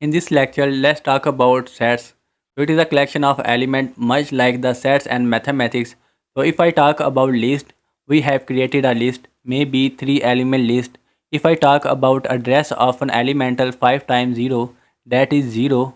In this lecture, let's talk about sets. So it is a collection of elements much like the sets and mathematics. So if I talk about list, we have created a list, maybe 3 element list. If I talk about address of an elemental 5 times 0, that is 0.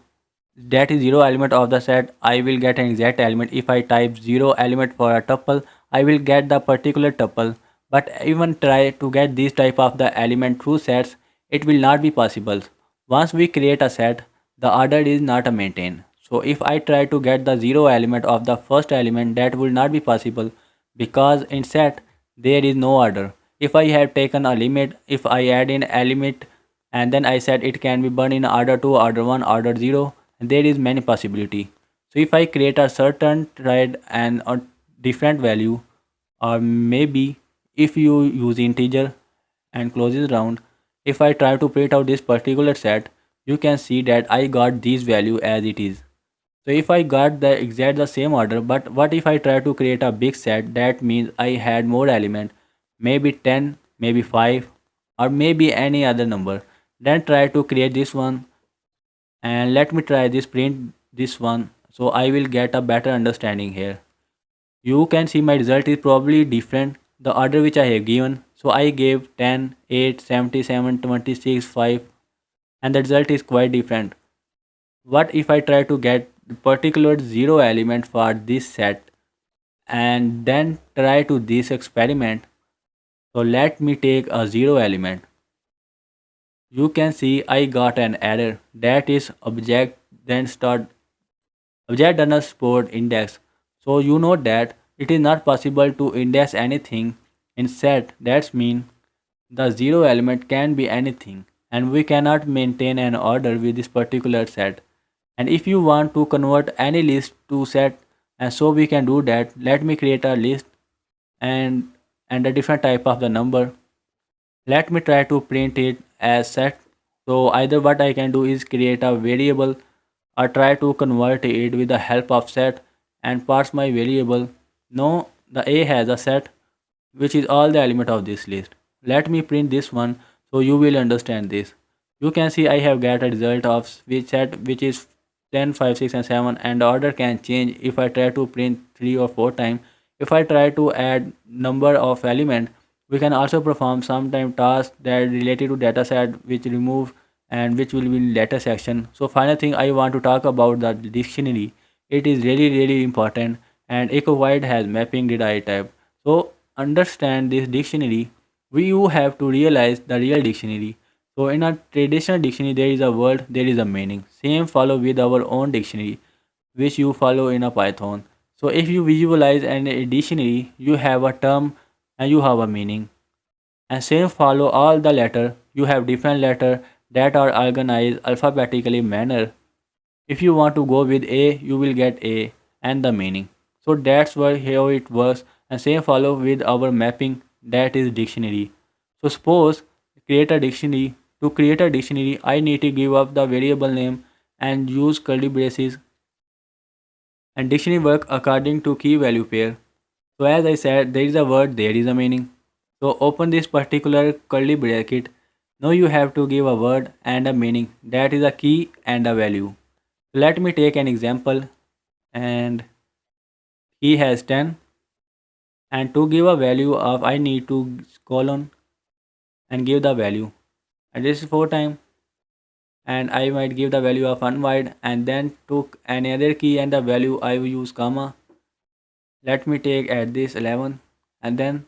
That is 0 element of the set. I will get an exact element. If I type 0 element for a tuple, I will get the particular tuple. But even try to get this type of the element through sets, it will not be possible. Once we create a set, the order is not maintained. So if I try to get the 0 element of the first element, that will not be possible because in set there is no order. If I have taken a limit, if I add in element and then I said it can be burned in order 2, order 1, order 0, and there is many possibility. So if I create a certain thread and a different value, or maybe if you use integer and closes round, if I try to print out this particular set, you can see that I got this value as it is. So if I got the exact the same order, but what if I try to create a big set? That means I had more element, maybe 10, maybe 5, or maybe any other number. Then try to create this one, and let me try this print this one, so I will get a better understanding here. You can see my result is probably different the order which I have given. So I gave 10, 8, 77, 26, 5, and the result is quite different. What if I try to get the particular 0 element for this set and then try to this experiment? So let me take a 0 element. You can see I got an error, that is object then start object does not support index. So you know that it is not possible to index anything in set. That means the 0 element can be anything and we cannot maintain an order with this particular set. And if you want to convert any list to set, and so we can do that, let me create a list and a different type of the number. Let me try to print it as set. So either what I can do is create a variable or try to convert it with the help of set and parse my variable. No, the A has a set which is all the element of this list. Let me print this one so you will understand this. You can see I have got a result of which set which is 10, 5, 6 and 7, and the order can change if I try to print 3 or 4 times. If I try to add number of element, we can also perform sometime tasks that related to data set which remove and which will be in later section. So final thing I want to talk about the dictionary. It is really important, and EcoWide has mapping data type. So understand this dictionary, we you have to realize the real dictionary. So in a traditional dictionary there is a word, there is a meaning. Same follow with our own dictionary which you follow in a Python. So if you visualize an dictionary, you have a term and you have a meaning. And same follow all the letter. You have different letter that are organized alphabetically manner. If you want to go with A, you will get A and the meaning. So that's why how it works. And same follow with our mapping, that is dictionary. So suppose create a dictionary. To create a dictionary, I need to give up the variable name and use curly braces, and dictionary work according to key value pair. So as I said, there is a word, there is a meaning. So open this particular curly bracket. Now you have to give a word and a meaning, that is a key and a value. Let me take an example, and he has 10, and to give a value of I need to colon and give the value, and this is 4 time, and I might give the value of unwide and then took another key and the value I will use comma. Let me take at this 11 and then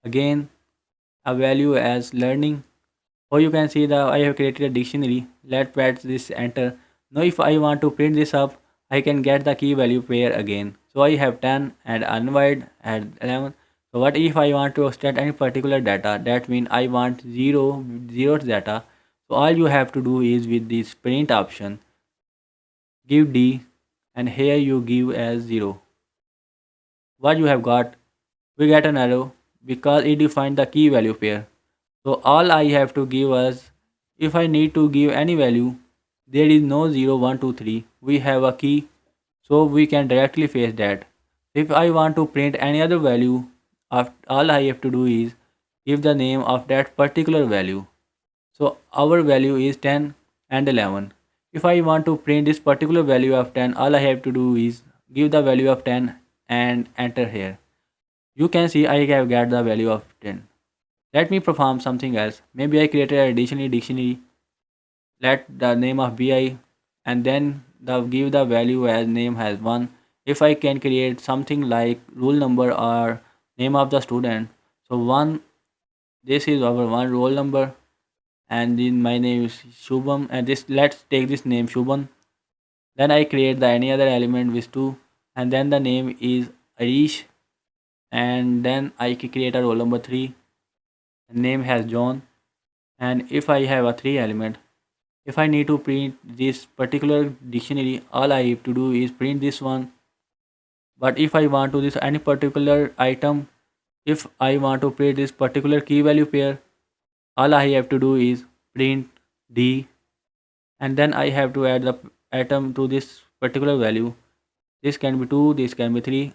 again a value as learning. Or you can see that I have created a dictionary. Let's press this enter. Now if I want to print this up, I can get the key value pair again. So I have 10 and unwide at 11. So what if I want to extract any particular data? That means I want 0 data. So all you have to do is with this print option, give D, and here you give as 0. What you have got? We get an arrow because it defines the key value pair. So all I have to give us, if I need to give any value, there is no 0, 1, 2, 3. We have a key, so we can directly face that. If I want to print any other value, all I have to do is give the name of that particular value. So our value is 10 and 11. If I want to print this particular value of 10, all I have to do is give the value of 10 and enter here. You can see I have got the value of 10. Let me perform something else. Maybe I created a dictionary, let the name of bi, and then give the value as name has 1. If I can create something like rule number or name of the student, so 1, this is our one roll number, and then my name is Shubham, and this, let's take this name Shubham. Then I create the any other element with 2, and then the name is Arish, and then I create a roll number 3, name has John. And if I have a 3 element, if I need to print this particular dictionary, all I have to do is print this one. But if I want to this any particular item, if I want to print this particular key value pair, all I have to do is print D, and then I have to add the atom to this particular value. This can be 2, this can be 3,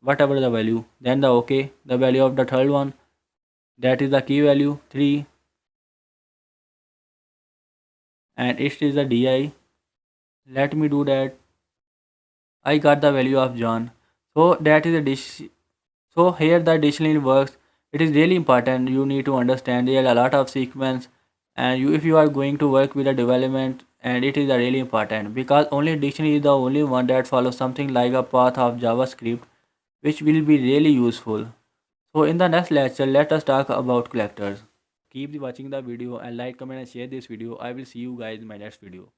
whatever the value. Then the OK, the value of the third one, that is the key value 3, and it is the DI. Let me do that. I got the value of John. So that is a dish. So here the dictionary works. It is really important. You need to understand there are a lot of sequence, and if you are going to work with a development, and it is a really important because only dictionary is the only one that follows something like a path of JavaScript, which will be really useful. So in the next lecture, let us talk about collectors. Keep watching the video and like, comment and share this video. I will see you guys in my next video.